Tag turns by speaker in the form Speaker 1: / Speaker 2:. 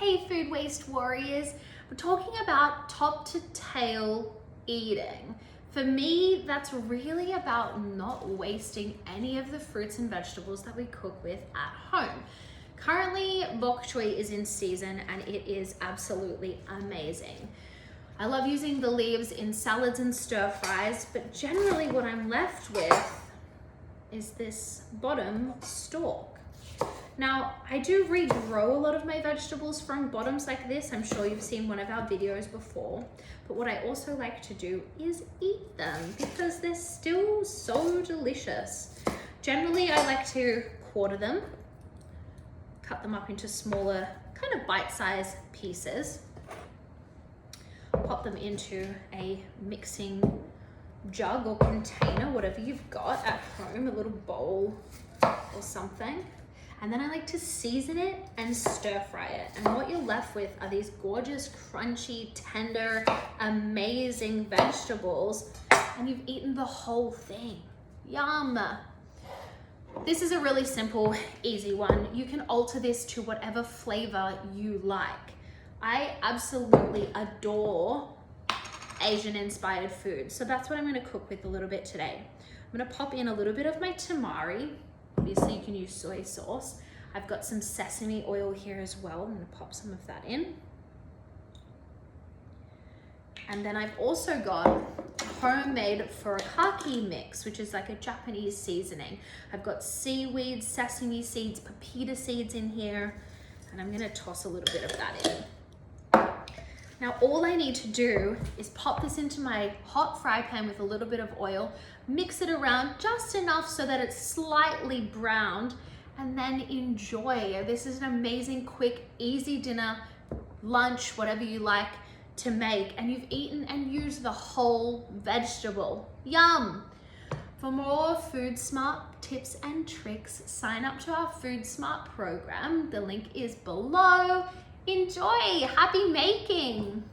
Speaker 1: Hey food waste warriors, we're talking about top to tail eating. For me, that's really about not wasting any of the fruits and vegetables that we cook with at home. Currently, bok choy is in season and it is absolutely amazing. I love using the leaves in salads and stir fries, but generally what I'm left with is this bottom stalk. Now, I do regrow a lot of my vegetables from bottoms like this. I'm sure you've seen one of our videos before. But what I also like to do is eat them because they're still so delicious. Generally, I like to quarter them, cut them up into smaller, kind of bite-sized pieces, pop them into a mixing jug or container, whatever you've got at home, a little bowl or something. And then I like to season it and stir fry it. And what you're left with are these gorgeous, crunchy, tender, amazing vegetables. And you've eaten the whole thing. Yum. This is a really simple, easy one. You can alter this to whatever flavor you like. I absolutely adore Asian-inspired food. So that's what I'm gonna cook with a little bit today. I'm gonna pop in a little bit of my tamari. Obviously you can use soy sauce. I've got some sesame oil here as well. I'm gonna pop some of that in. And then I've also got homemade furikake mix, which is like a Japanese seasoning. I've got seaweed, sesame seeds, pepita seeds in here, and I'm gonna toss a little bit of that in. Now, all I need to do is pop this into my hot fry pan with a little bit of oil, mix it around just enough so that it's slightly browned, and then enjoy. This is an amazing, quick, easy dinner, lunch, whatever you like to make, and you've eaten and used the whole vegetable. Yum! For more Food Smart tips and tricks, sign up to our Food Smart program. The link is below. Enjoy! Happy making!